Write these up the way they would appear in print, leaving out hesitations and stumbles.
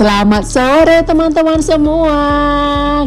Selamat sore teman-teman semua.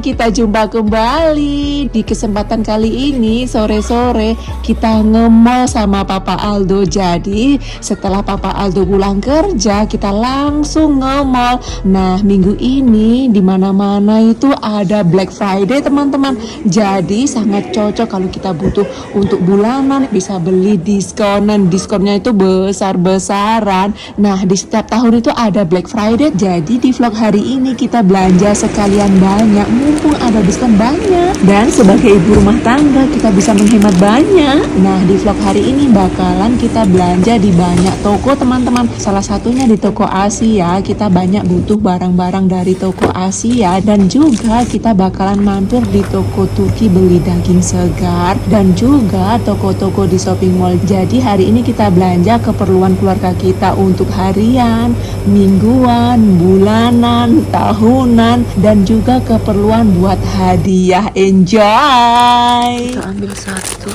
Kita jumpa kembali. Di kesempatan kali ini sore-sore kita nge-mall sama Papa Aldo. Jadi setelah Papa Aldo pulang kerja kita langsung nge-mall. Nah, minggu ini di mana-mana itu ada Black Friday teman-teman. Jadi sangat cocok kalau kita butuh untuk bulanan, bisa beli diskonan. Diskonnya itu besar-besaran. Nah, di setiap tahun itu ada Black Friday. Jadi di vlog hari ini kita belanja sekalian banyak, mumpung ada diskon banyak. Dan sebagai ibu rumah tangga kita bisa menghemat banyak. Nah, di vlog hari ini bakalan kita belanja di banyak toko teman-teman. Salah satunya di toko Asia. Kita banyak butuh barang-barang dari toko Asia. Dan juga kita bakalan mampir di toko Turki beli daging segar. Dan juga toko-toko di shopping mall. Jadi hari ini kita belanja keperluan keluarga kita untuk harian, mingguan, bulanan, tahunan, dan juga keperluan buat hadiah. Enjoy! Kita ambil satu.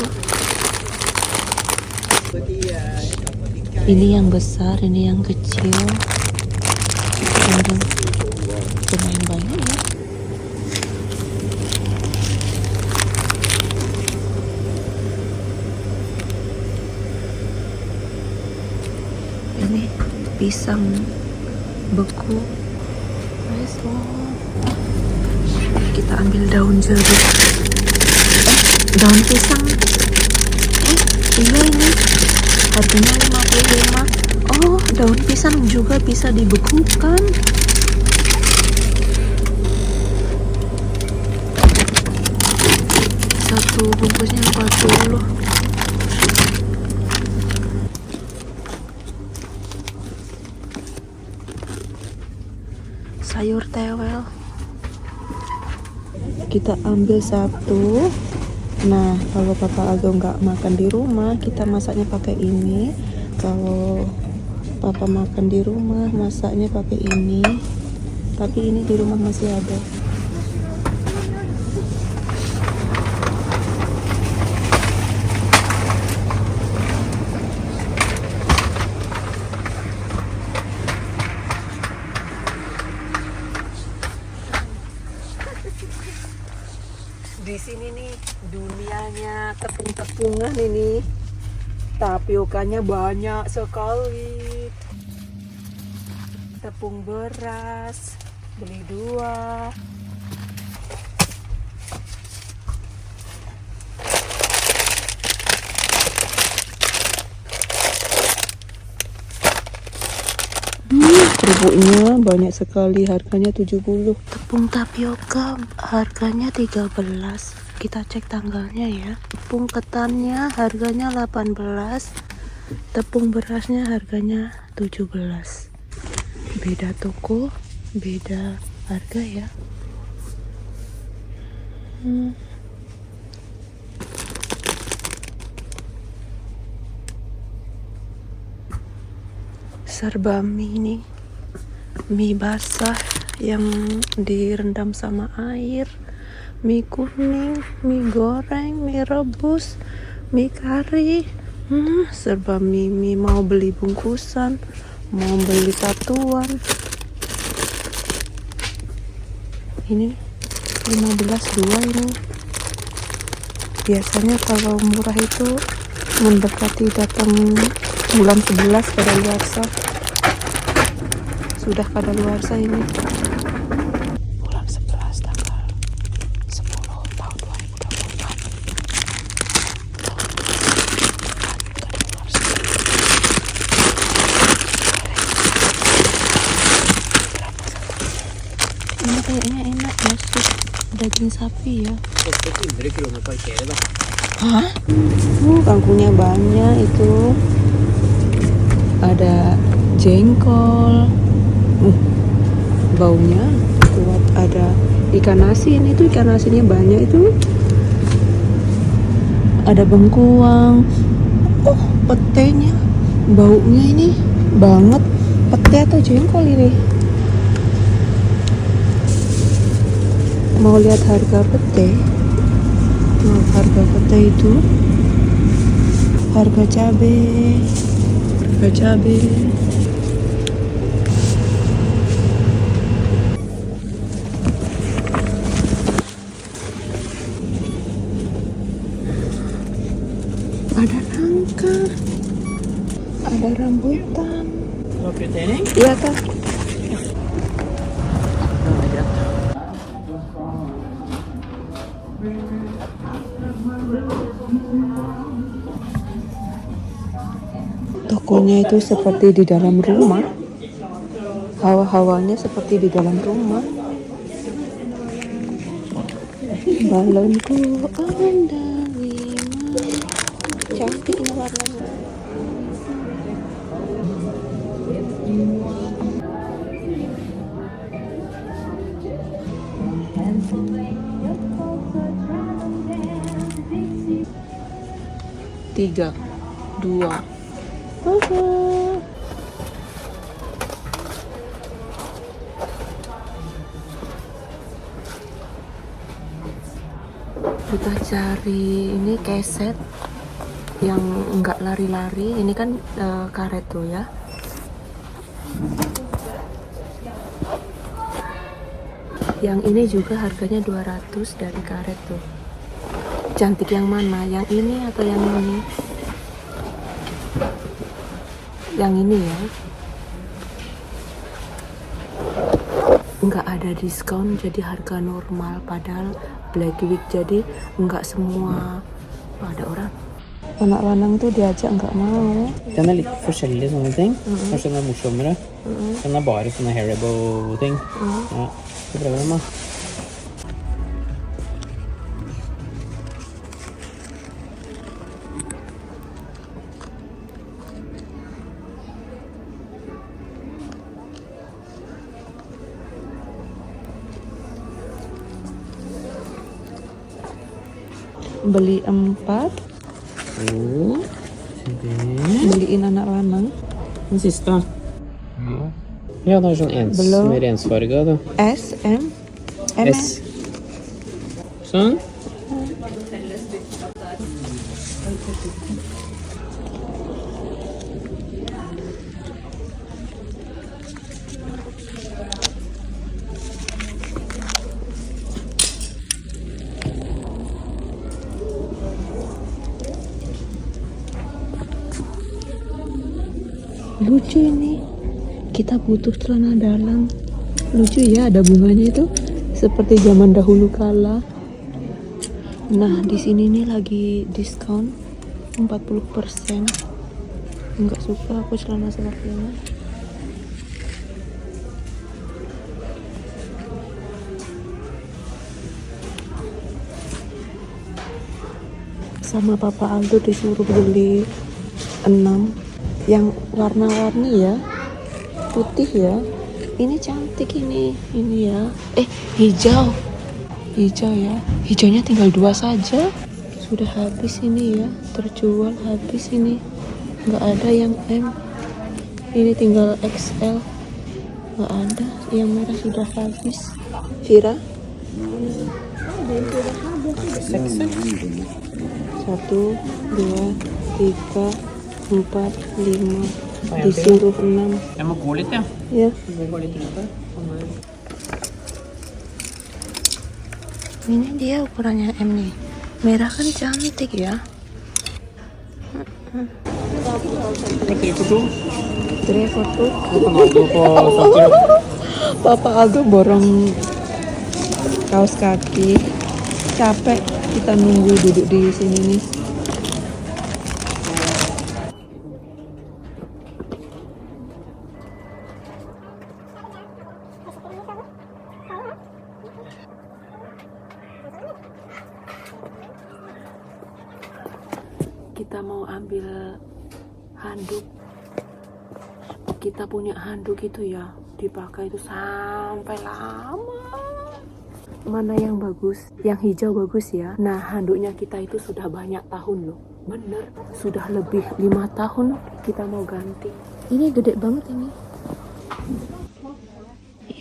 Ini yang besar, ini yang kecil. Lumayan banyak ya. Ini pisang beku. Kita ambil daun jeruk. Daun pisang. Iya ini. Harganya 55. Oh, daun pisang juga bisa dibekukan. Satu bungkusnya 40. Sayur tewel kita ambil satu. Nah, kalau Papa Aldo nggak makan di rumah, kita masaknya pakai ini. Kalau Papa makan di rumah, masaknya pakai ini. Tapi ini di rumah masih ada. Di sini nih dunianya tepung-tepungan ini. Tapiokanya banyak sekali. Tepung beras, beli 2. Kerupuknya banyak sekali, harganya 70. Tepung tapioka harganya 13. Kita cek tanggalnya ya. Tepung ketannya harganya 18. Tepung berasnya harganya 17. Beda toko, beda harga ya. Serba mie nih. Mie basah yang direndam sama air, mie kuning, mie goreng, mie rebus, mie kari. Serba mie. Mau beli bungkusan, mau beli satuan. Ini 15 dua ini. Biasanya kalau murah itu mendekati datang bulan 11 kadaluarsa. Sudah kadaluarsa ini. Bulan 11 tanggal 10 tahun 2024. Ini kayaknya enak ya, sup daging sapi ya. Hah? Kangkungnya banyak itu. Ada jengkol. Baunya kuat. Ada ikan asin, itu ikan asinnya banyak itu. Ada bengkuang. Oh, petenya. Baunya ini banget. Pete atau jengkol ini. Mau lihat harga pete? Nah, harga pete itu. Harga cabai. Harga cabai. 1 Ada nangka, ada rambutan. Kvittering? Iya kak. Tokonya itu seperti di dalam rumah. Hawa-hawanya seperti di dalam rumah. Balonku ada 5. Cantik ini warnanya. Tiga, dua. Kita cari ini keset yang enggak lari-lari. Ini kan karet tuh ya. Yang ini juga harganya 200 dari karet tuh. Cantik yang mana? Yang ini atau yang ini? Yang ini ya. Nggak ada diskon, jadi harga normal. Padahal Black Week, jadi nggak semua. Oh, ada orang. Anak lanang tuh diajak nggak mau. Den er litt forskjellig sånne ting. Kanskje den er morsommere. Den er bare sånne Haribo-ting. Ja, så prøver den da. Beli 4, beliin anak lanang. Den siste. Ja, det er sånn Blå. mer ensfarga da. S, M, M. S. Sånn. Lucu ini. Kita butuh celana dalam. Lucu ya, ada bunganya itu seperti zaman dahulu kala. Nah, di sini nih lagi diskon 40%. Enggak suka aku celana seperti ini. Sama Papa Aldo disuruh beli 6 yang warna-warni ya, putih ya. Ini cantik ini ya. Hijau ya. Hijaunya tinggal 2 saja. Sudah habis ini ya, terjual habis ini. Nggak ada yang M. Ini tinggal XL. Nggak ada. Yang merah sudah habis. Vira? 1, 2, 3, 4, 5. Disuruh 6. Jeg må gå litt, ja. Ya. Jeg må gå litt rundt der. Ini dia ukurannya M nih. Merah kan cantik ya. Tre for to. 3 for 2. Du kan ha to på sokker. Papa Aldo borong kaos kaki. Capek kita nunggu duduk di sini nih. Kita mau ambil handuk. Kita punya handuk itu ya, dipakai itu sampai lama. Mana yang bagus? Yang hijau bagus ya. Nah, handuknya kita itu sudah banyak tahun loh. Bener, sudah lebih 5 tahun kita mau ganti. Ini gede banget ini.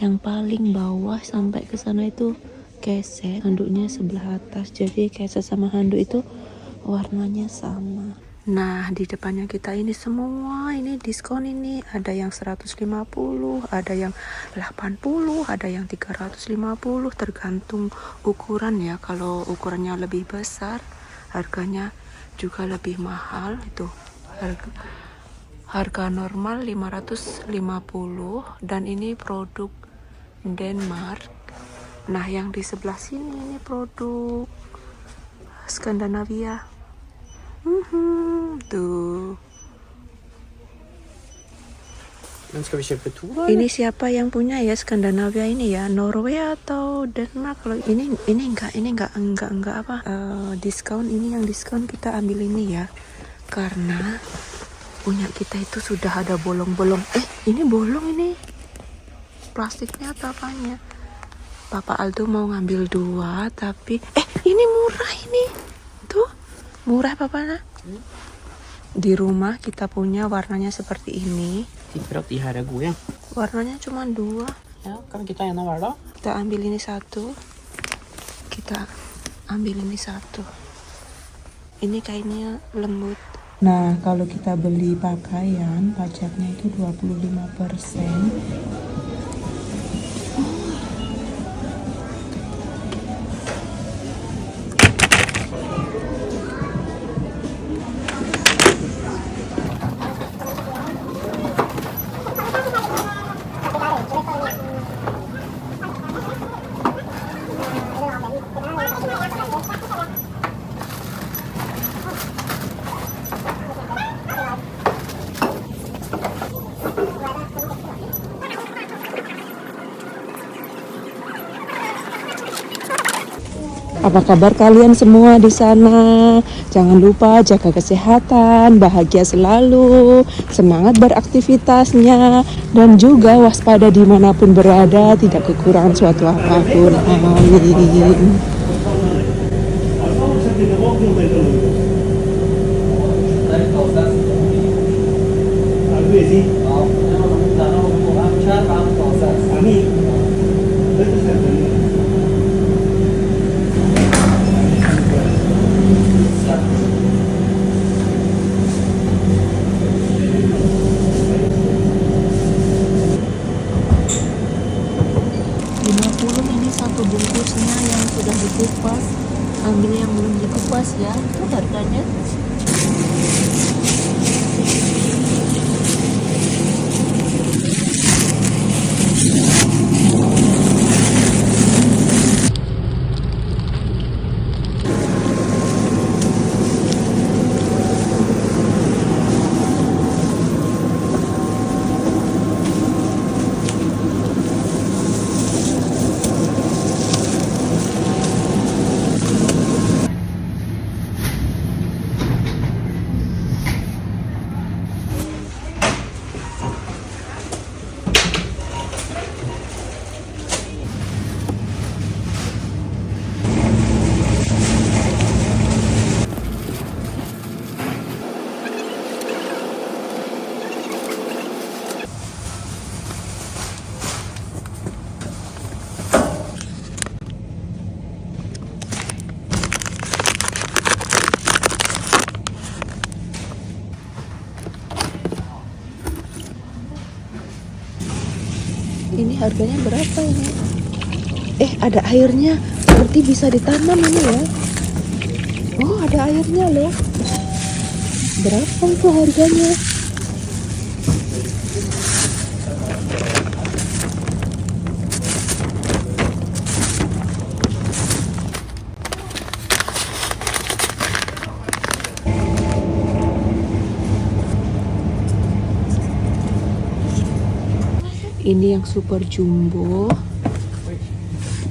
Yang paling bawah sampai ke sana itu keset, handuknya sebelah atas. Jadi keset sama handuk itu warnanya sama. Nah, di depannya kita ini semua ini diskon ini. Ada yang 150, ada yang 80, ada yang 350, tergantung ukuran ya. Kalau ukurannya lebih besar, harganya juga lebih mahal. Itu harga normal 550 dan ini produk Denmark. Nah yang di sebelah sini ini produk Skandinavia. Tuh. Men ska vi köpa två då? Ini siapa yang punya ya Skandinavia ini ya? Norway atau Denmark? Kalau ini enggak apa? Diskon, ini yang diskon kita ambil ini ya. Karena punya kita itu sudah ada bolong-bolong. Ini bolong ini. Plastiknya atau apanya? Papa Aldo mau ngambil 2 tapi ini murah ini. Tuh, murah Papa. Di rumah kita punya warnanya seperti ini. Tipper att de här är goda. Warnanya cuma 2. Ja, kan kita en av hver da? Kita ambil ini 1. Kita ambil ini 1. Ini kainnya lembut. Nah, kalau kita beli pakaian, pajaknya itu 25%. Apa kabar kalian semua di sana? Jangan lupa jaga kesehatan, bahagia selalu, semangat beraktivitasnya, dan juga waspada dimanapun berada, tidak kekurangan suatu apapun. Amin. Bungkusnya yang sudah dikupas, ambil yang belum dikupas ya. Itu harganya ini harganya berapa ini? Ada airnya, berarti bisa ditanam ini ya. Oh, ada airnya loh. Berapa itu harganya? Ini yang super jumbo,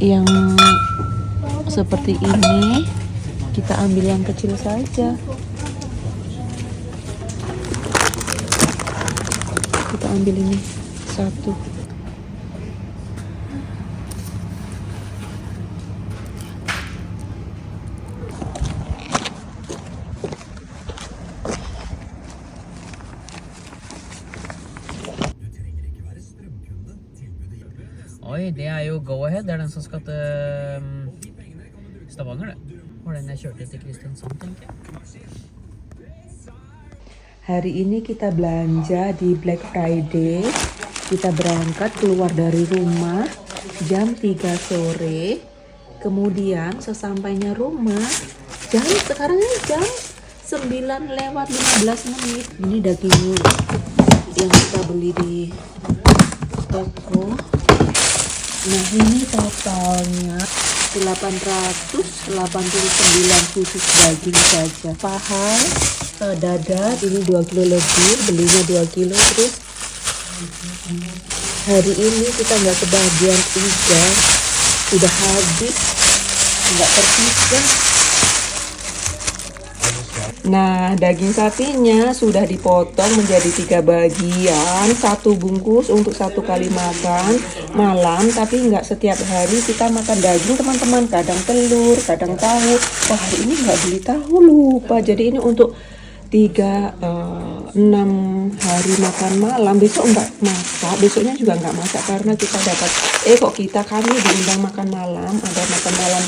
yang seperti ini. Kita ambil yang kecil saja. Kita ambil ini 1. Oi, det er jo Go Ahead. Det er den som skal til Stavanger, det. Var den jeg kjørte til Kristiansand, tenker jeg. Hari ini kita belanja di Black Friday. Kita berangkat keluar dari rumah jam 3 sore. Kemudian sesampainya rumah, sekarang jam 9:15. Ini daging yang kita beli di toko. Nah, ini totalnya 889 khusus daging saja. Paha, dada ini 2 kilo lebih, belinya 2 kilo. Terus hari ini kita nggak kebagian iga, sudah habis, nggak tersisa. Nah, daging sapinya sudah dipotong menjadi 3 bagian, 1 bungkus untuk 1 kali makan malam. Tapi nggak setiap hari kita makan daging, teman-teman. Kadang telur, kadang tahu. Oh, hari ini nggak beli tahu, lupa. Jadi ini untuk 6 hari makan malam. Besok nggak masak, besoknya juga nggak masak karena kita dapat kami diundang makan malam, ada makan malam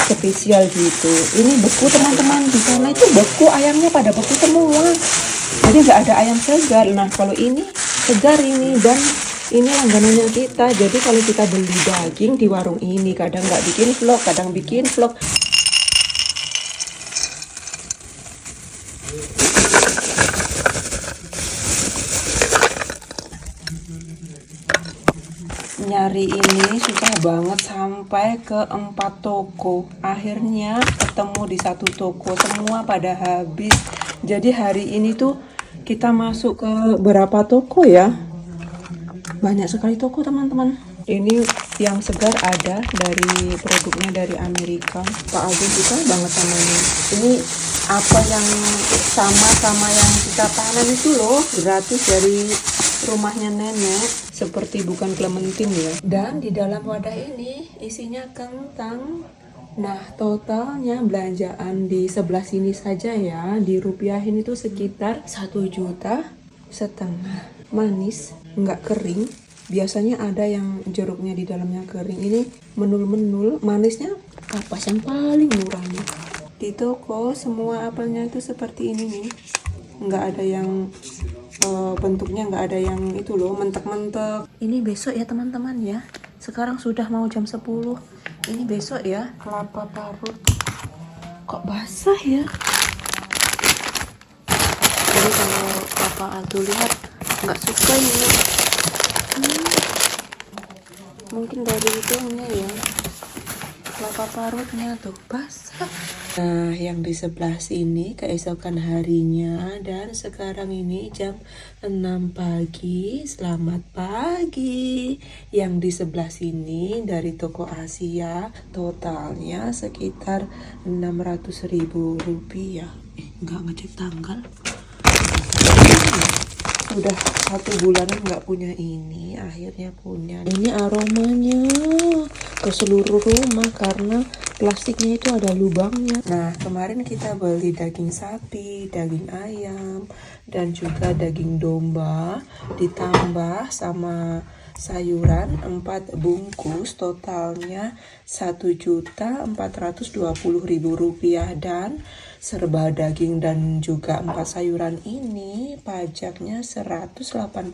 spesial gitu. Ini beku, teman-teman, di sana itu beku, ayamnya pada beku semua, jadi nggak ada ayam segar. Nah, kalau ini segar ini, dan ini langganannya kita. Jadi kalau kita beli daging di warung ini, kadang nggak bikin vlog, kadang bikin vlog. Nyari ini susah banget, sampai ke 4 toko. Akhirnya ketemu di 1 toko, semua pada habis. Jadi hari ini tuh kita masuk ke berapa toko ya? Banyak sekali toko, teman-teman. Ini yang segar ada dari produknya dari Amerika. Pak Aldo suka banget sama ini. Ini apa yang sama yang kita tanam itu loh, gratis dari rumahnya nenek, seperti bukan clementine ya. Dan di dalam wadah ini isinya kentang. Nah, totalnya belanjaan di sebelah sini saja ya, dirupiahin itu sekitar 1,5 juta. Manis, nggak kering. Biasanya ada yang jeruknya di dalamnya kering. Ini menul-menul, manisnya kapas yang paling murah nih. Di toko semua apelnya itu seperti ini nih, nggak ada yang bentuknya, nggak ada yang itu loh, mentek-mentek. Ini besok ya, teman-teman ya. Sekarang sudah mau jam 10. Ini besok ya. Kelapa parut. Kok basah ya? Jadi kalau Bapak Aldo lihat nggak suka ini. Mungkin dari itunya ya, kelapa parutnya tuh basah. Nah, yang di sebelah sini keesokan harinya, dan sekarang ini jam 6 pagi. Selamat pagi. Yang di sebelah sini dari toko Asia, totalnya sekitar 600.000 rupiah. Nggak ngecek tanggal. Udah 1 bulanan nggak punya ini, akhirnya punya. Ini aromanya ke seluruh rumah karena plastiknya itu ada lubangnya. Nah, kemarin kita beli daging sapi, daging ayam, dan juga daging domba, ditambah sama sayuran 4 bungkus, totalnya 1.420.000 rupiah. Dan serba daging dan juga 4 sayuran ini pajaknya 180.000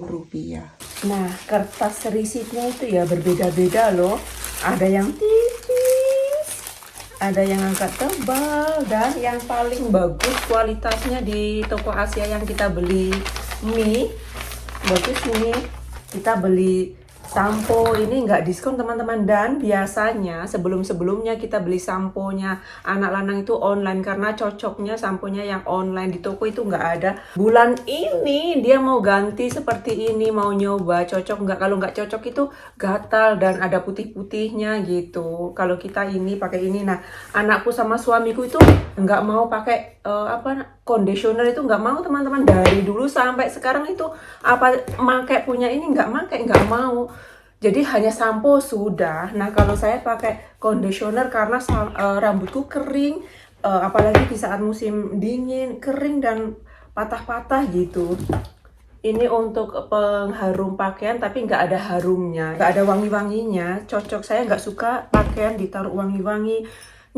rupiah. Nah, kertas risitnya itu ya berbeda-beda loh. Ada yang tipis, ada yang agak tebal, dan yang paling bagus kualitasnya di toko Asia yang kita beli mie. Bagus ini, kita beli sampo ini nggak diskon, teman-teman. Dan biasanya sebelum-sebelumnya kita beli samponya anak lanang itu online, karena cocoknya samponya yang online, di toko itu nggak ada. Bulan ini dia mau ganti seperti ini, mau nyoba cocok nggak. Kalau nggak cocok itu gatal dan ada putih-putihnya gitu. Kalau kita ini pakai ini. Nah, anakku sama suamiku itu nggak mau pakai conditioner, itu nggak mau, teman-teman. Dari dulu sampai sekarang itu punya ini nggak mau. Jadi hanya sampo sudah. Nah, kalau saya pakai conditioner karena rambutku kering, apalagi di saat musim dingin, kering dan patah-patah gitu. Ini untuk pengharum pakaian, tapi nggak ada harumnya, nggak ada wangi-wanginya. Cocok, saya nggak suka pakaian ditaruh wangi-wangi.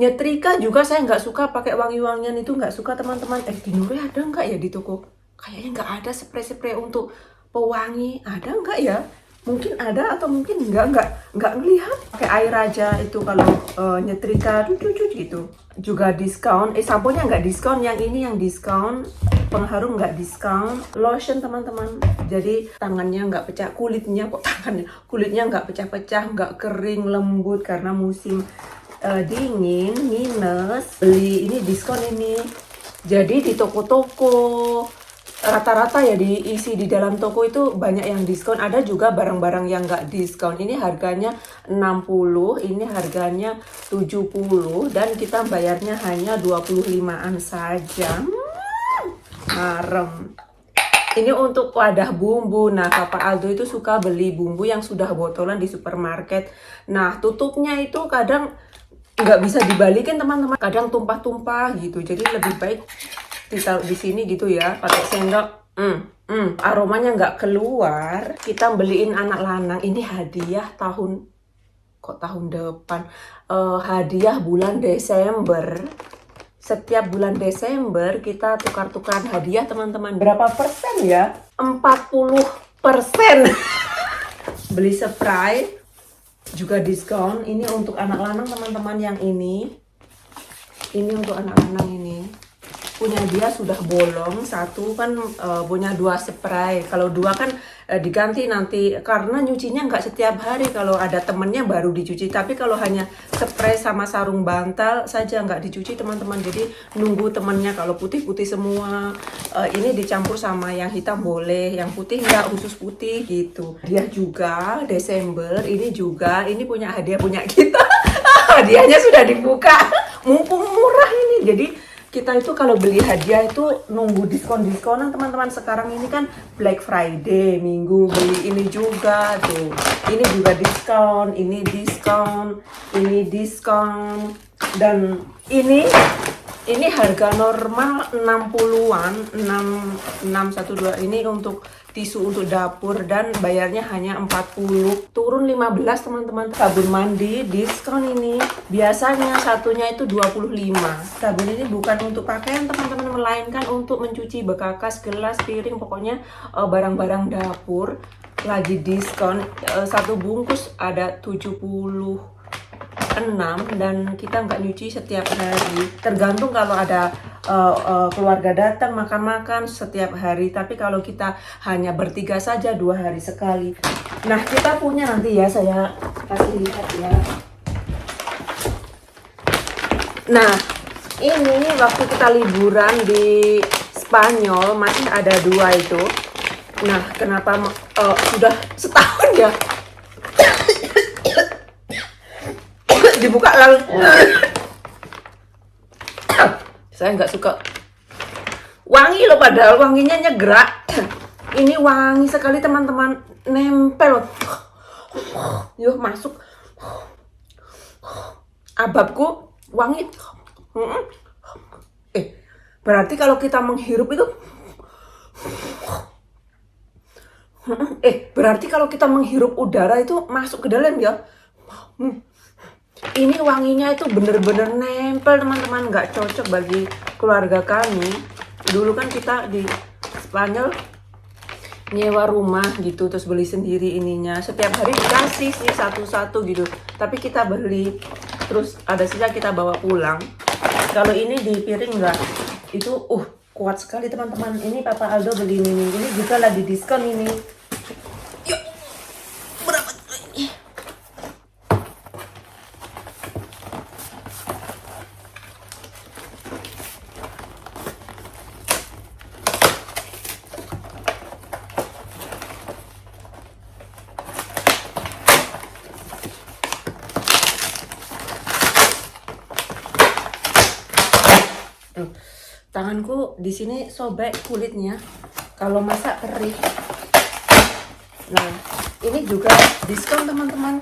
Nyetrika juga saya nggak suka pakai wangi-wangian, itu nggak suka, teman-teman. Di Nure ada nggak ya di toko? Kayaknya nggak ada spray-spray untuk pewangi, ada nggak ya? Mungkin ada atau mungkin nggak ngelihat. Pakai air aja itu kalau nyetrika cucut gitu. Juga diskon. Samponya nggak diskon, yang ini yang diskon. Pengharum nggak diskon. Lotion teman-teman. Jadi tangannya nggak pecah, kulitnya nggak pecah-pecah, nggak kering, lembut karena musim dingin. Minus beli ini diskon ini. Jadi di toko-toko rata-rata ya diisi di dalam toko itu banyak yang diskon. Ada juga barang-barang yang nggak diskon. Ini harganya 60, ini harganya 70 dan kita bayarnya hanya 25-an saja. Marem. Ini untuk wadah bumbu. Nah, Papa Aldo itu suka beli bumbu yang sudah botolan di supermarket. Nah, tutupnya itu kadang nggak bisa dibalikin teman-teman. Kadang tumpah-tumpah gitu. Jadi lebih baik ditaruh di sini gitu ya, pakai sendok. Aromanya nggak keluar. Kita beliin anak lanang ini hadiah tahun depan, hadiah bulan Desember. Setiap bulan Desember kita tukar-tukaran hadiah teman-teman. Berapa persen ya? 40%. Beli spray juga diskon. Ini untuk anak lanang teman-teman, yang ini untuk anak lanang ini. Punya dia sudah bolong, satu kan punya 2 spray. Kalau 2 kan diganti nanti, karena nyucinya nggak setiap hari. Kalau ada temennya baru dicuci, tapi kalau hanya spray sama sarung bantal saja nggak dicuci teman-teman. Jadi nunggu temennya. Kalau putih-putih semua, ini dicampur sama yang hitam boleh, yang putih nggak, khusus putih gitu. Dia juga Desember, ini punya hadiah punya kita. Hadiahnya sudah dibuka, mumpung murah ini. Jadi kita itu kalau beli hadiah itu nunggu diskon-diskonan teman-teman. Sekarang ini kan Black Friday, minggu beli ini juga tuh. Ini juga diskon, ini diskon. Dan ini harga normal 60-an, 612. Ini untuk tisu untuk dapur dan bayarnya hanya 40. Turun 15 teman-teman. Sabun mandi diskon ini. Biasanya satunya itu 25. Sabun ini bukan untuk pakaian teman-teman, melainkan untuk mencuci bekakas, gelas, piring, pokoknya barang-barang dapur. Lagi diskon. Satu bungkus ada 76 dan kita nggak nyuci setiap hari. Tergantung kalau ada keluarga datang makan-makan setiap hari, tapi kalau kita hanya bertiga saja 2 hari sekali. Nah, kita punya nanti ya, saya kasih lihat ya. Nah, ini waktu kita liburan di Spanyol masih ada 2 itu. Nah, kenapa sudah setahun ya dibuka lalu. Saya nggak suka wangi loh, padahal wanginya nyegrak. Ini wangi sekali teman-teman, nempel. Yuh, masuk ababku wangi. Berarti kalau kita menghirup itu berarti kalau kita menghirup udara itu masuk ke dalam ya. Ini wanginya itu bener-bener nempel teman-teman, nggak cocok bagi keluarga kami. Dulu kan kita di Spanyol nyewa rumah gitu, terus beli sendiri ininya. Setiap hari dikasih sih satu-satu gitu, tapi kita beli, terus ada sisa kita bawa pulang. Kalau ini di piring nggak, itu kuat sekali teman-teman. Ini Papa Aldo beli ini juga lagi diskon ini. Yuk, berapa ini? Tanganku di sini sobek kulitnya kalau masak perih. Nah, ini juga diskon teman-teman.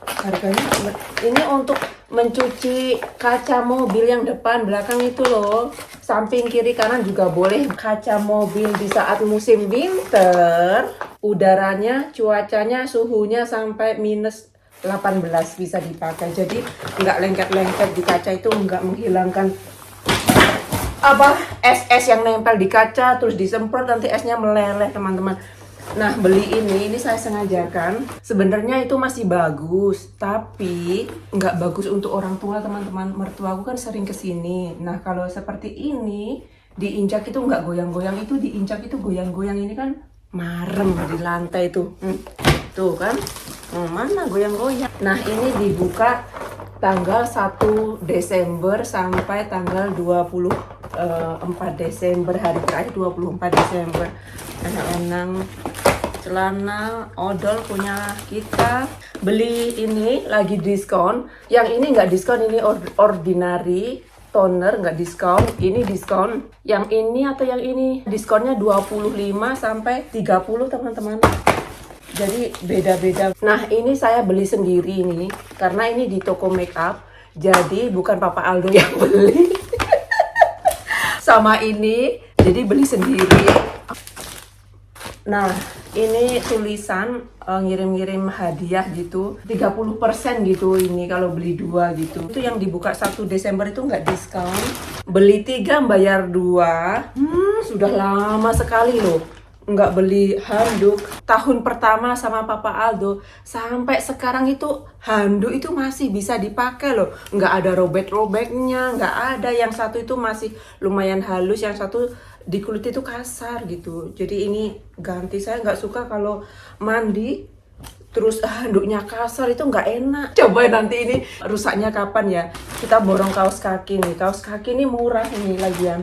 Harganya ini untuk mencuci kaca mobil yang depan belakang itu loh. Samping kiri kanan juga boleh. Kaca mobil di saat musim winter, udaranya, cuacanya, suhunya sampai minus 18 bisa dipakai. Jadi nggak lengket-lengket di kaca itu, nggak menghilangkan es yang nempel di kaca terus disemprot nanti esnya meleleh teman-teman. Nah, beli ini saya sengajakan. Sebenarnya itu masih bagus, tapi nggak bagus untuk orang tua, teman-teman. Mertuaku kan sering kesini. Nah, kalau seperti ini, diinjak itu nggak goyang-goyang, itu diinjak itu goyang-goyang. Ini kan marem di lantai tuh. Tuh kan, mana goyang-goyang. Nah, ini dibuka tanggal 1 Desember sampai tanggal 24 Desember, hari terakhir 24 Desember. Anak-anak celana odol punya kita. Beli ini lagi diskon. Yang ini nggak diskon, ini ordinary toner nggak diskon. Ini diskon. Yang ini atau yang ini diskonnya 25 sampai 30 teman-teman. Jadi beda-beda. Nah, ini saya beli sendiri nih karena ini di toko make up. Jadi bukan Papa Aldo yang beli. Sama ini, jadi beli sendiri. Nah, ini tulisan ngirim-ngirim hadiah gitu, 30% gitu ini kalau beli 2 gitu. Itu yang dibuka 1 Desember itu nggak diskon. Beli 3 bayar 2. Sudah lama sekali loh nggak beli handuk. Tahun pertama sama Papa Aldo sampai sekarang itu handuk itu masih bisa dipakai loh, nggak ada robek-robeknya, nggak ada. Yang satu itu masih lumayan halus, yang satu di kulit itu kasar gitu. Jadi ini ganti. Saya nggak suka kalau mandi terus handuknya kasar, itu nggak enak. Coba nanti ini rusaknya kapan ya. Kita borong kaos kaki nih. Kaos kaki ini murah nih lagian.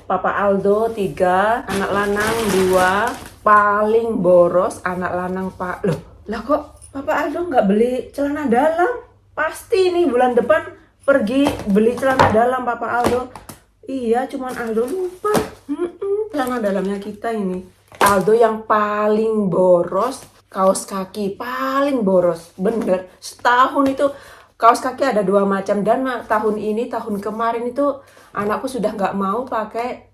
Papa Aldo 3, anak lanang 2, paling boros anak lanang Pak. Loh, lah kok Papa Aldo nggak beli celana dalam? Pasti nih bulan depan pergi beli celana dalam Papa Aldo. Iya, cuman Aldo lupa. Celana dalamnya kita ini. Aldo yang paling boros, kaos kaki paling boros. Bener, setahun itu kaos kaki ada 2 macam. Dan tahun ini, tahun kemarin itu anakku sudah nggak mau pakai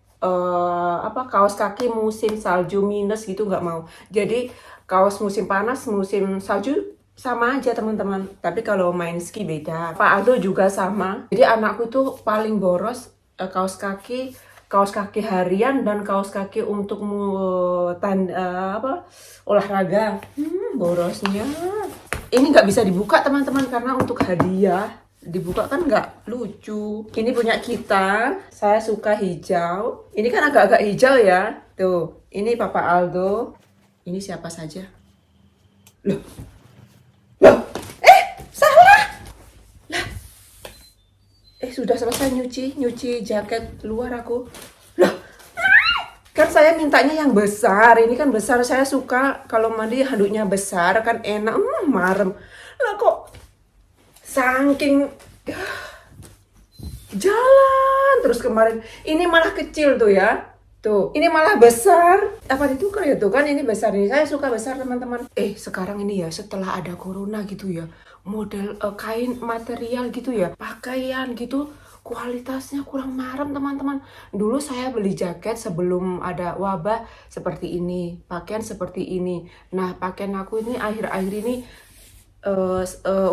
kaos kaki musim salju minus gitu, nggak mau. Jadi kaos musim panas, musim salju sama aja teman-teman. Tapi kalau main ski beda. Pak Aldo juga sama. Jadi anakku tuh paling boros kaos kaki harian dan kaos kaki untuk olahraga. Borosnya. Ini nggak bisa dibuka teman-teman karena untuk hadiah. Dibuka kan nggak lucu. Ini punya kita. Saya suka hijau. Ini kan agak-agak hijau ya. Tuh, ini Papa Aldo. Ini siapa saja? Loh, salah. Lah, sudah selesai nyuci jaket luar aku. Loh, kan saya mintanya yang besar. Ini kan besar. Saya suka kalau mandi handuknya besar kan enak. Marem. Lah kok saking jalan terus kemarin, ini malah kecil tuh ya. Tuh, ini malah besar. Apa ditukar ya tuh kan, ini besar nih. Saya suka besar teman-teman. Sekarang ini ya setelah ada corona gitu ya, model kain material gitu ya, pakaian gitu kualitasnya kurang marem teman-teman. Dulu saya beli jaket sebelum ada wabah seperti ini, pakaian seperti ini. Nah, pakaian aku ini akhir-akhir ini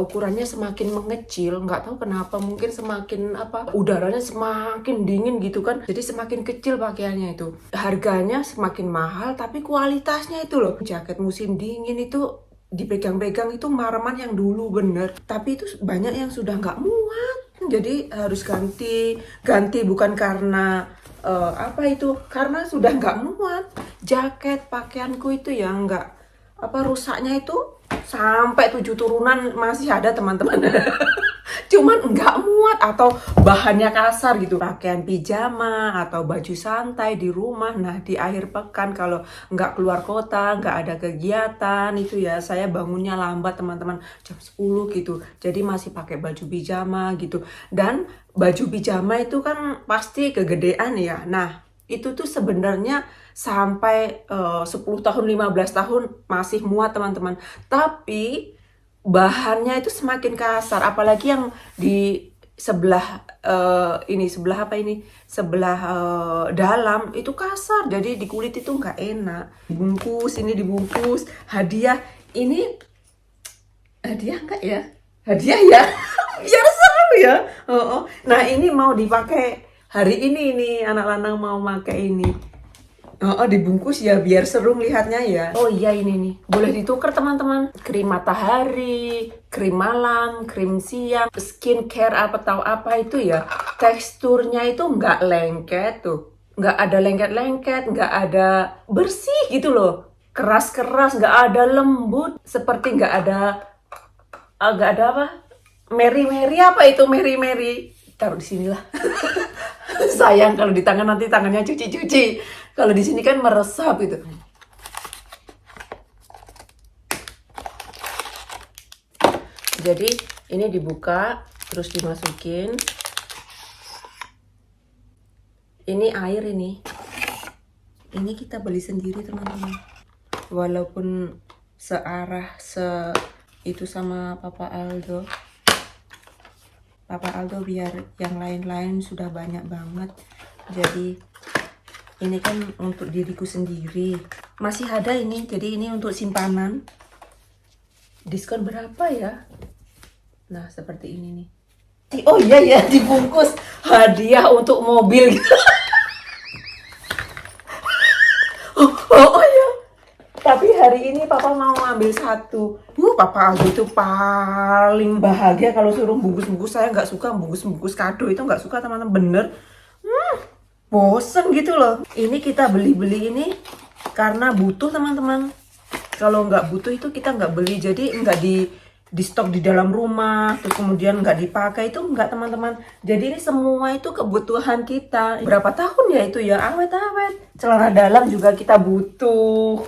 ukurannya semakin mengecil, nggak tahu kenapa, mungkin semakin udaranya semakin dingin gitu kan, jadi semakin kecil pakaiannya itu. Harganya semakin mahal tapi kualitasnya itu loh. Jaket musim dingin itu dipegang-pegang itu mareman yang dulu bener, tapi itu banyak yang sudah nggak muat, jadi harus ganti bukan karena karena sudah nggak muat. Jaket pakaianku itu yang nggak rusaknya itu sampai 7 turunan masih ada teman-teman. Cuman nggak muat atau bahannya kasar gitu. Pakaian pijama atau baju santai di rumah. Nah, di akhir pekan kalau nggak keluar kota, nggak ada kegiatan itu ya, saya bangunnya lambat teman-teman, jam 10 gitu. Jadi masih pakai baju pijama gitu. Dan baju pijama itu kan pasti kegedean ya. Nah, itu tuh sebenarnya sampai 10 tahun, 15 tahun masih muat teman-teman. Tapi bahannya itu semakin kasar, apalagi yang di sebelah dalam itu kasar, jadi di kulit itu nggak enak. Dibungkus hadiah. Ini hadiah nggak ya? Hadiah ya. Biar seru ya. Nah, ini mau dipakai hari ini nih, anak lanang mau pakai ini. Oh, dibungkus ya biar seru lihatnya ya. Oh iya ini nih, boleh ditukar teman-teman. Krim matahari, krim malam, krim siang, skincare apa tahu apa itu ya. Teksturnya itu nggak lengket tuh, nggak ada lengket-lengket, nggak ada bersih gitu loh. Keras-keras, nggak ada lembut, seperti nggak ada apa? Meri-meri apa itu meri-meri? Taruh di sinilah. Sayang kalau di tangan nanti tangannya cuci-cuci. Kalau di sini kan meresap gitu. Jadi ini dibuka terus dimasukin. Ini air ini. Ini kita beli sendiri teman-teman. Walaupun searah itu sama Papa Aldo. Papa Aldo biar yang lain-lain sudah banyak banget. Jadi ini kan untuk diriku sendiri. Masih ada ini, jadi ini untuk simpanan. Diskon berapa ya? Nah, seperti ini nih. Oh iya ya, dibungkus hadiah untuk mobil gitu. Oh ya. Tapi hari ini Papa mau ambil satu. Papa Aldo itu paling bahagia kalau suruh bungkus-bungkus. Saya nggak suka bungkus-bungkus kado, itu nggak suka teman-teman, bener. Bosen gitu loh. Ini kita beli-beli ini karena butuh teman-teman. Kalau nggak butuh itu kita nggak beli. Jadi nggak di stok di dalam rumah, terus kemudian nggak dipakai, itu nggak teman-teman. Jadi ini semua itu kebutuhan kita. Berapa tahun ya itu ya, awet-awet. Celana dalam juga kita butuh.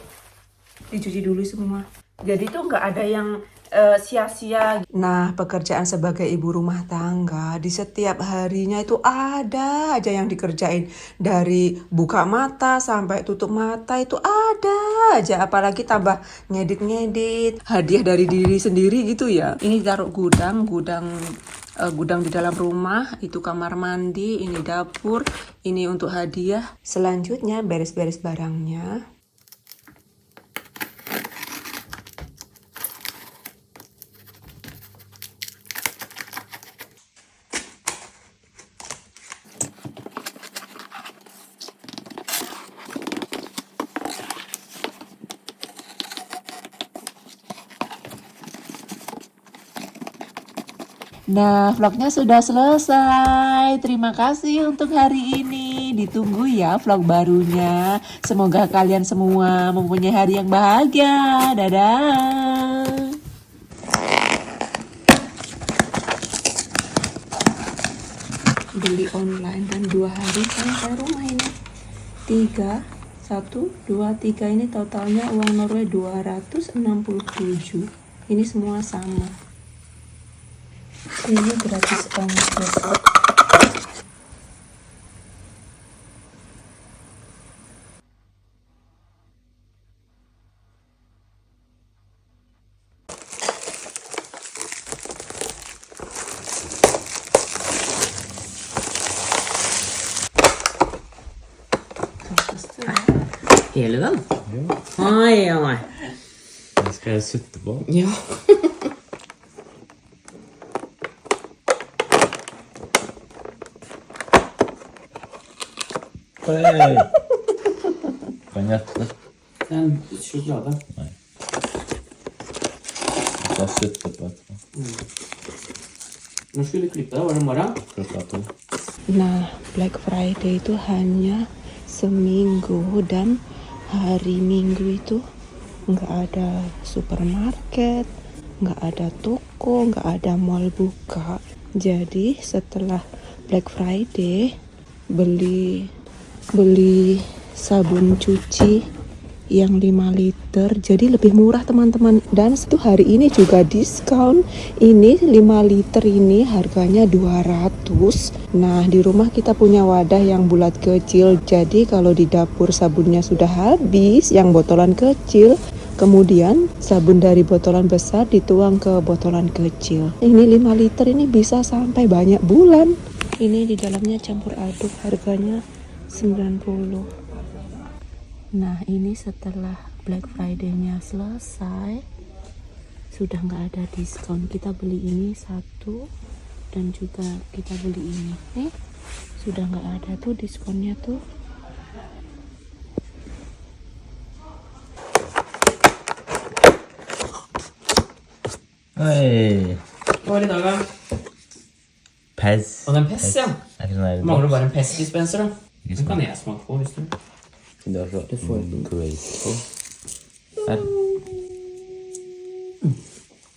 Dicuci dulu semua. Jadi itu nggak ada yang sia-sia. Nah, pekerjaan sebagai ibu rumah tangga di setiap harinya itu ada aja yang dikerjain. Dari buka mata sampai tutup mata itu ada aja. Apalagi tambah ngedit-ngedit, hadiah dari diri sendiri gitu ya. Ini taruh gudang di dalam rumah, itu kamar mandi, ini dapur, ini untuk hadiah. Selanjutnya beres-beres barangnya. Nah, vlognya sudah selesai. Terima kasih untuk hari ini. Ditunggu ya vlog barunya. Semoga kalian semua mempunyai hari yang bahagia. Dadah. Beli online dan 2 hari sampai rumah ini. 3, 1, 2, 3 ini totalnya uang Norway 267. Ini semua sama. Ini gratis ongkir. Hele den? Ja. Oj, oj. Den ska jag sitta på. Ja. Hej! Kan jätte. En choklad. Nej. Jag ska sitta på ett. När skulle du klippa det? Var det imorgon? Choklad. Nah, Black Friday itu hanya seminggu dan hari Minggu itu nggak ada supermarket, nggak ada toko, nggak ada mall buka. Jadi setelah Black Friday beli sabun cuci yang 5 liter jadi lebih murah teman-teman, dan itu hari ini juga diskon. Ini 5 liter ini harganya 200. Nah, di rumah kita punya wadah yang bulat kecil, jadi kalau di dapur sabunnya sudah habis yang botolan kecil, kemudian sabun dari botolan besar dituang ke botolan kecil. Ini 5 liter ini bisa sampai banyak bulan. Ini di dalamnya campur aduk, harganya 90. Nah, ini setelah Black Friday-nya selesai, sudah nggak ada diskon. Kita beli ini satu dan juga kita beli ini. Nih, sudah nggak ada tuh diskonnya tuh. Oi. Hva var det i dag, da? Pez. Og den Pez, ja. Er det sånn her Mangler bare en Pez-dispenser, da. Ikke Den kan jeg smake på, hvis du Det er så grateful. Her.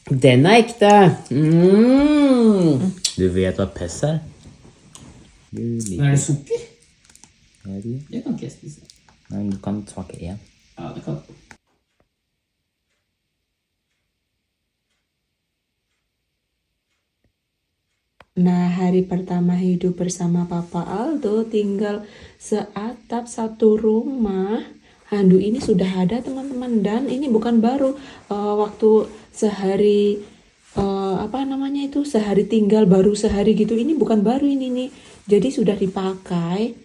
Den er ekte! Du vet hva Pez er? Du Men liker er det sukker? det. Det kan ikke jeg spise. Nei, du kan smake én. Ja, det kan. Nah, hari pertama hidup bersama Papa Aldo tinggal seatap satu rumah. Handuk ini sudah ada teman-teman dan ini bukan baru. Waktu sehari sehari tinggal baru sehari gitu. Ini bukan baru ini nih. Jadi sudah dipakai.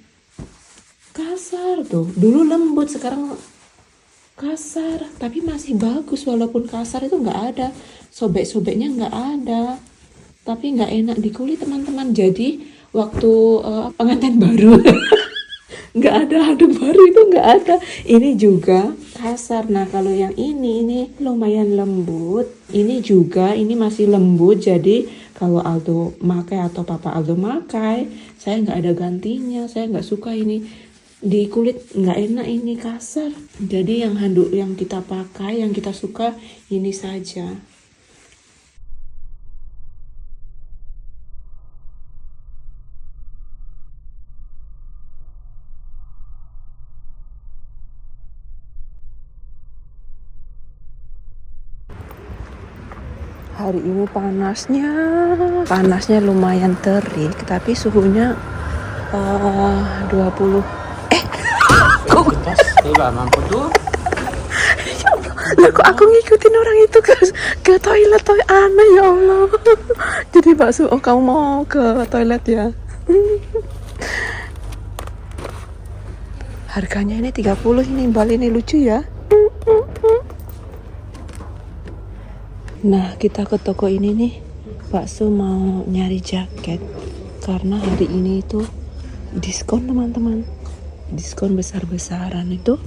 Kasar tuh. Dulu lembut, sekarang kasar. Tapi masih bagus walaupun kasar itu nggak ada. Sobek-sobeknya nggak ada. Tapi nggak enak di kulit teman-teman. Jadi waktu pengantin baru nggak ada handuk baru itu nggak ada. Ini juga kasar. Nah kalau yang ini lumayan lembut. Ini juga ini masih lembut. Jadi kalau Aldo makai atau Papa Aldo makai, saya nggak ada gantinya. Saya nggak suka ini di kulit, nggak enak ini kasar. Jadi yang handuk yang kita pakai, yang kita suka ini saja. Hari ini panasnya lumayan terik, tapi suhunya 20. Kailangan mampu tuh. Lah kok aku ngikutin orang itu ke toilet aneh ya Allah. Jadi Pak Su, kamu mau ke toilet ya? Harganya ini 30 ini, Bali ini lucu ya. Nah, kita ke toko ini nih. Pak Su mau nyari jaket karena hari ini itu diskon teman-teman. Diskon besar-besaran itu.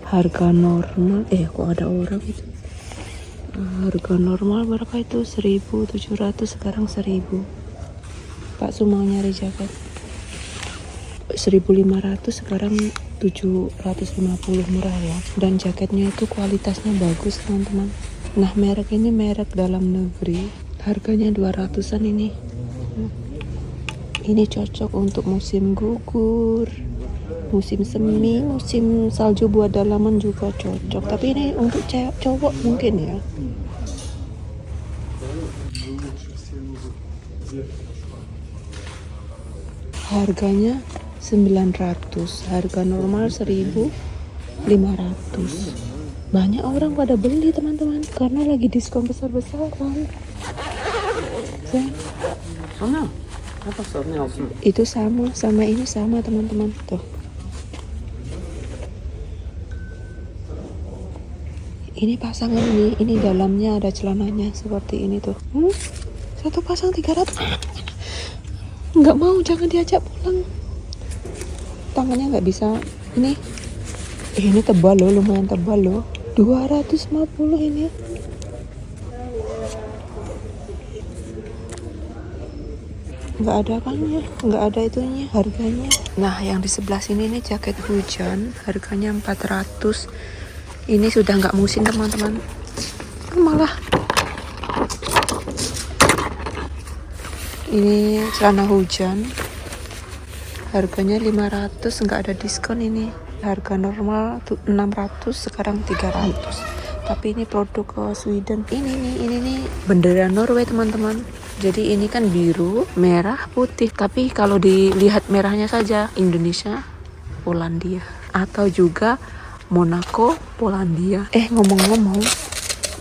Harga normal, kok ada orang itu. Harga normal berapa itu? 1.700, sekarang 1.000. Pak Su mau nyari jaket 1.500, sekarang 750, murah ya. Dan jaketnya itu kualitasnya bagus teman-teman. Nah merek ini merek dalam negeri, harganya 200-an ini. Ini cocok untuk musim gugur, musim semi, musim salju buat dalaman juga cocok. Tapi ini untuk cowok mungkin ya. Harganya 900, harga normal 1.500. Banyak orang pada beli teman-teman karena lagi diskon besar-besaran. Sånn, ja. Jeg passer den i halsen. Itu sama ini sama teman-teman tuh. Ini pasangan ini dalamnya ada celananya seperti ini tuh. Satu pasang 300. Nggak mau, jangan diajak pulang. Tangannya nggak bisa. Ini tebal loh, lumayan tebal loh. 250 ini. Nggak ada apanya, nggak ada itunya harganya. Nah yang di sebelah sini nih jaket hujan, harganya 400. Ini sudah nggak musim teman-teman. Malah ini celana hujan, harganya 500, nggak ada diskon ini. Harga normal 600, sekarang 300. Tapi ini produk Sweden. Ini nih bendera Norway teman-teman. Jadi ini kan biru, merah, putih. Tapi kalau dilihat merahnya saja Indonesia, Polandia, atau juga Monaco, Polandia. Ngomong-ngomong,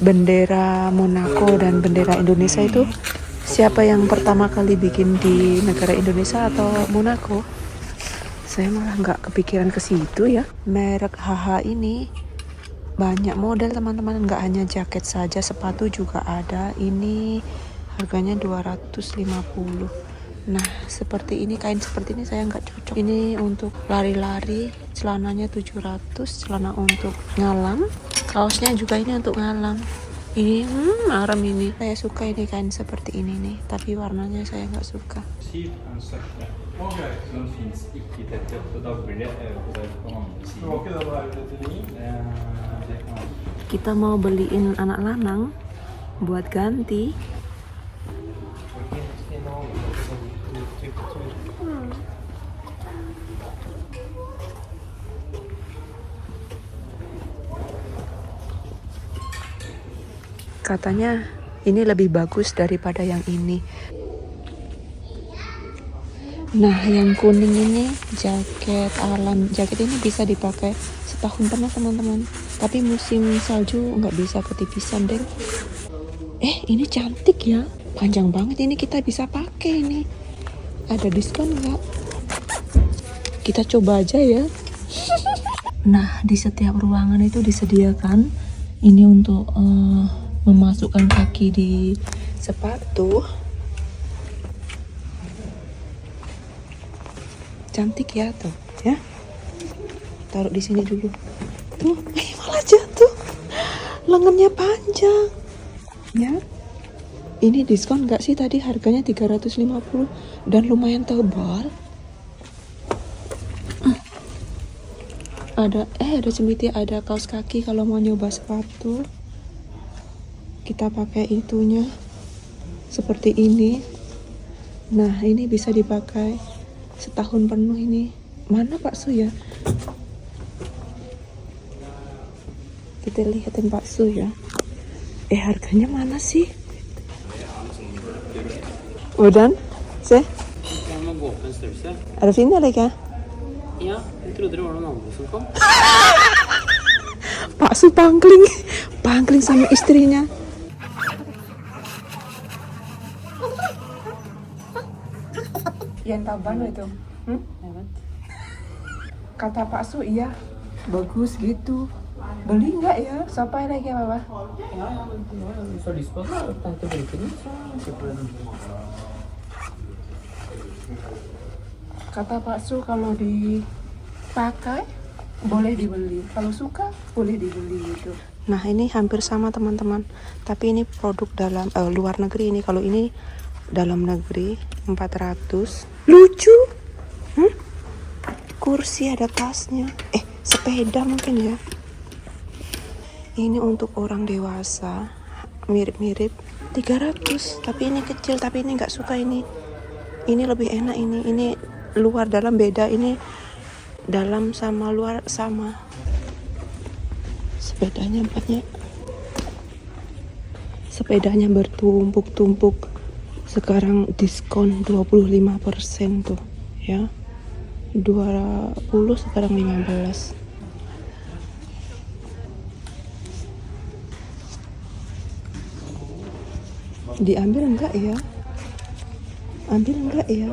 bendera Monaco dan bendera Indonesia itu siapa yang pertama kali bikin di negara Indonesia atau Monaco? Saya malah nggak kepikiran ke situ ya. Merek HH ini banyak model teman-teman, nggak hanya jaket saja, sepatu juga ada. Ini harganya 250. Nah seperti ini, kain seperti ini saya nggak cocok. Ini untuk lari-lari, celananya 700, celana untuk ngalam, kaosnya juga ini untuk ngalam. Ini arem ini. Saya suka ini kain seperti ini nih, tapi warnanya saya nggak suka. Kita mau beliin anak lanang buat ganti. Katanya ini lebih bagus daripada yang ini. Nah, yang kuning ini jaket alam. Jaket ini bisa dipakai setahun penuh teman-teman. Tapi musim salju nggak bisa, ketipisan deh. Ini cantik ya. Panjang banget ini, kita bisa pakai ini. Ada diskon nggak? Kita coba aja ya. Nah, di setiap ruangan itu disediakan ini untuk memasukkan kaki di sepatu. Cantik ya tuh, ya. Taruh di sini dulu. Tuh, malah jatuh. Lengannya panjang. Ya. Ini diskon nggak sih tadi, harganya 350 dan lumayan tebal. Ada cemiti, ada kaos kaki kalau mau nyoba sepatu. Kita pakai itunya seperti ini. Nah, ini bisa dipakai setahun penuh ini. Mana Pak Su ya? Kita lihatin Pak Su ya. Harganya mana sih? Udah? Se? Kan man gå på en størrelse? Är det fint eller ikke? Ja, jeg trodde det var noen andre som kom. Pak Su pangling sama istrinya. Yang taban itu, kata Pak Su iya, bagus gitu. Beli nggak ya? Siapa lagi apa? Ja, hvis du har lyst på det, så tenkte jeg bruke den, så kjøper du den. Kata Pak Su kalau dipakai boleh dibeli, kalau suka boleh dibeli gitu. Nah, ini hampir sama teman-teman, tapi ini produk dalam luar negeri ini. Kalau ini dalam negeri 400. Lucu. Kursi ada tasnya. Sepeda mungkin ya. Ini untuk orang dewasa, mirip-mirip 300, tapi ini kecil, tapi ini nggak suka ini. Ini lebih enak ini. Ini luar dalam beda, ini dalam sama luar sama. Sepedanya banyak. Sepedanya bertumpuk-tumpuk. Sekarang diskon 25% tuh ya. 20 sekarang 15. Diambil enggak ya? Ambil enggak ya?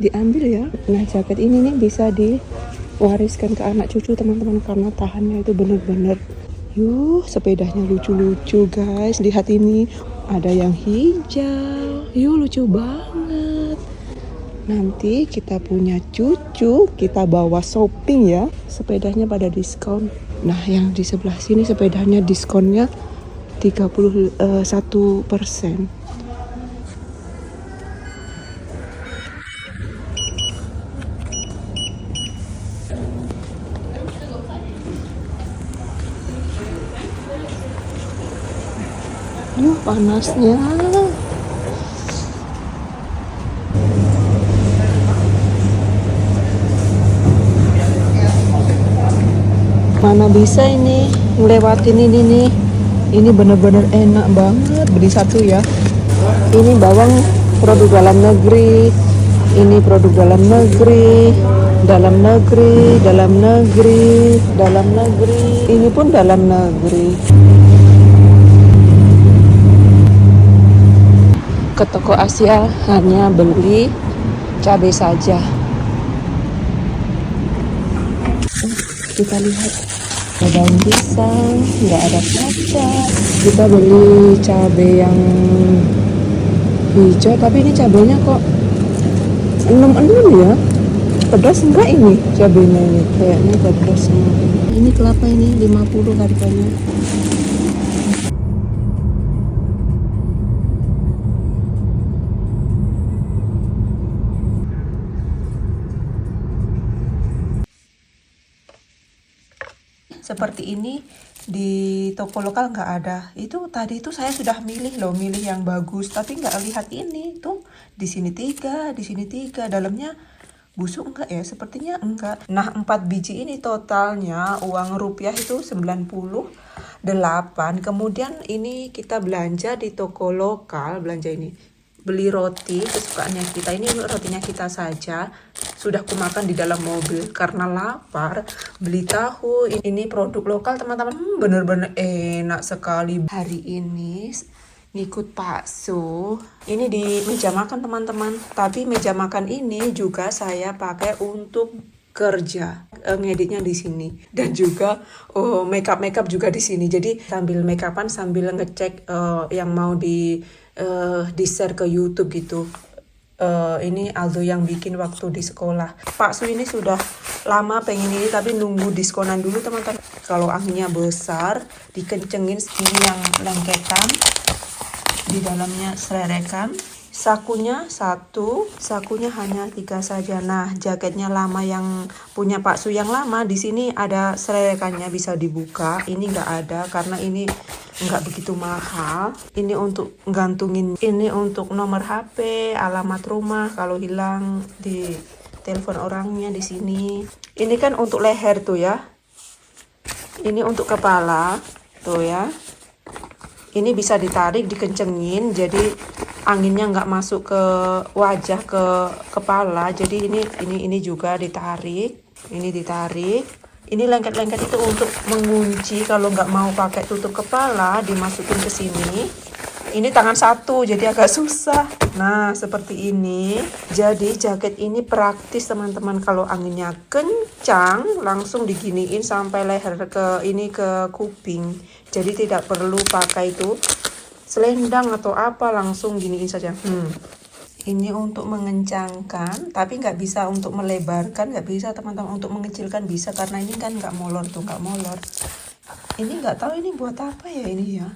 Diambil ya. Nah, jaket ini nih bisa diwariskan ke anak cucu teman-teman, karena tahannya itu bener-bener. Sepedanya lucu-lucu guys. Lihat ini, ada yang hijau. Lucu banget. Nanti kita punya cucu, kita bawa shopping ya. Sepedanya pada diskon. Nah, yang di sebelah sini sepedanya diskonnya 31%. Panasnya. Mana bisa ini ngelewatin ini nih. Ini bener-bener enak banget. Beli satu ya. Ini bawang produk dalam negeri. Ini produk dalam negeri. Dalam negeri, dalam negeri, dalam negeri. Ini pun dalam negeri. Ke toko Asia hanya beli cabai saja. Kita lihat ada daun pisang, nggak ada kaca. Kita beli cabai yang hijau, tapi ini cabainya kok enom-enom ya. Pedas enggak ini cabainya ini? Kayaknya pedas semua. Ini kelapa ini 50 harganya. seperti ini di toko lokal nggak ada. Itu tadi itu saya sudah milih yang bagus, tapi nggak lihat ini tuh di sini 3, di sini 3, dalamnya busuk enggak ya? Sepertinya enggak. Nah, 4 biji ini totalnya uang rupiah itu 98. Kemudian ini kita belanja di toko lokal, belanja ini. Beli roti kesukaannya kita, ini rotinya kita saja, sudah kumakan di dalam mobil karena lapar. Beli tahu, ini produk lokal teman-teman, bener-bener enak sekali. Hari ini ngikut Pak Su, ini di meja makan teman-teman, tapi meja makan ini juga saya pakai untuk kerja, ngeditnya di sini, dan juga makeup juga di sini. Jadi sambil makeupan sambil ngecek yang mau di share ke YouTube gitu. Ini Aldo yang bikin waktu di sekolah. Pak Su ini sudah lama pengen ini, tapi nunggu diskonan dulu teman-teman. Kalau anginnya besar, dikencengin ini yang lengketan, di dalamnya selerekan. Sakunya 1, sakunya hanya 3 saja. Nah, jaketnya lama yang punya Pak Su yang lama, di sini ada selerekannya bisa dibuka. Ini nggak ada karena ini nggak begitu mahal. Ini untuk gantungin, ini untuk nomor HP, alamat rumah kalau hilang, di telepon orangnya di sini. Ini kan untuk leher tuh ya. Ini untuk kepala tuh ya. Ini bisa ditarik, dikencengin, jadi anginnya nggak masuk ke wajah, ke kepala. Jadi ini juga ditarik, ini ditarik. Ini lengket-lengket itu untuk mengunci, kalau nggak mau pakai tutup kepala, dimasukin ke sini. Ini tangan 1, jadi agak susah. Nah, seperti ini. Jadi jaket ini praktis teman-teman. Kalau anginnya kencang, langsung diginiin sampai leher ke kuping. Jadi tidak perlu pakai itu selendang atau apa, langsung giniin saja. Ini untuk mengencangkan, tapi nggak bisa untuk melebarkan, nggak bisa teman-teman. Untuk mengecilkan bisa, karena ini kan nggak molor tuh, nggak molor. Ini nggak tahu ini buat apa ya ini ya.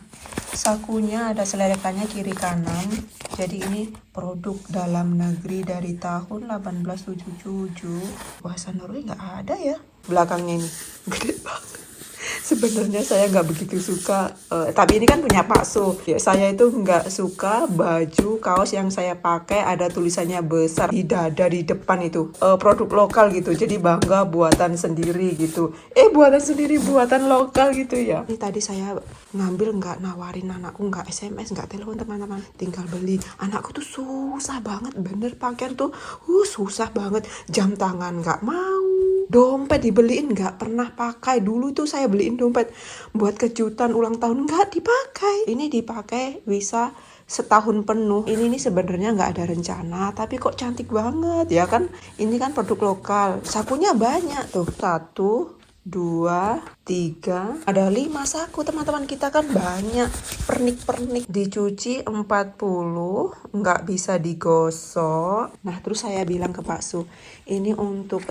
Sakunya ada selerekannya kiri kanan. Jadi ini produk dalam negeri dari tahun 1877. Bahasa Norwegia nggak ada ya. Belakangnya ini gede banget. Sebenarnya saya nggak begitu suka, tapi ini kan punya Pak Su. Ya, saya itu nggak suka baju kaos yang saya pakai ada tulisannya besar di dada di depan itu. Produk lokal gitu, jadi bangga buatan sendiri gitu. Buatan sendiri, buatan lokal gitu ya. Ini tadi saya ngambil, nggak nawarin anakku, nggak SMS, nggak telepon teman-teman. Tinggal beli. Anakku tuh susah banget, bener pakaian tuh susah banget. Jam tangan nggak mau. Dompet dibeliin nggak pernah pakai. Dulu tuh saya beliin dompet buat kejutan ulang tahun, nggak dipakai. Ini dipakai bisa setahun penuh. Ini sebenarnya nggak ada rencana, tapi kok cantik banget ya kan. Ini kan produk lokal. Sakunya banyak tuh, 1, 2, 3, ada 5 saku teman-teman. Kita kan banyak, pernik-pernik. Dicuci 40, nggak bisa digosok. Nah, terus saya bilang ke Pak Su, ini untuk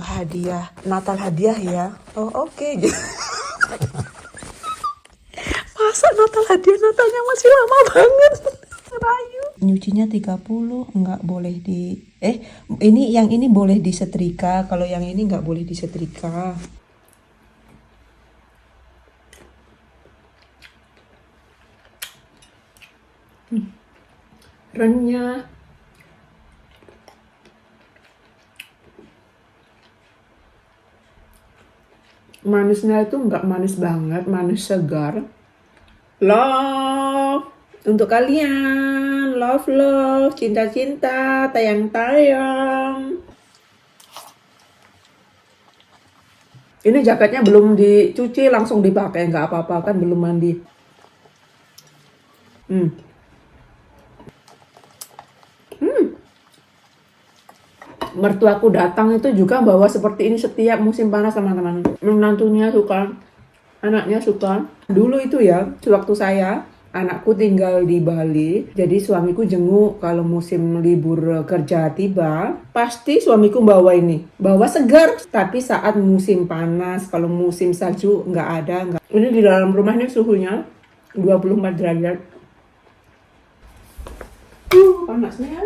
hadiah Natal, hadiah ya. Oke. Masa Natal, hadiah Natalnya masih lama banget. Rayu. Nyucinya 30, nggak boleh ini yang ini boleh disetrika, kalau yang ini nggak boleh disetrika. Renyah. Manisnya itu nggak manis banget, manis segar. Love untuk kalian, love, cinta, tayang. Ini jaketnya belum dicuci, langsung dipakai, nggak apa-apa kan, belum mandi. Mertuaku datang itu juga bawa seperti ini setiap musim panas teman-teman. Menantunya suka, anaknya suka. Dulu itu ya, sewaktu anakku tinggal di Bali, jadi suamiku jenguk kalau musim libur kerja tiba, pasti suamiku bawa ini. Bawa segar, tapi saat musim panas, kalau musim salju nggak ada. Ini di dalam rumah ini suhunya 24 derajat. Panasnya.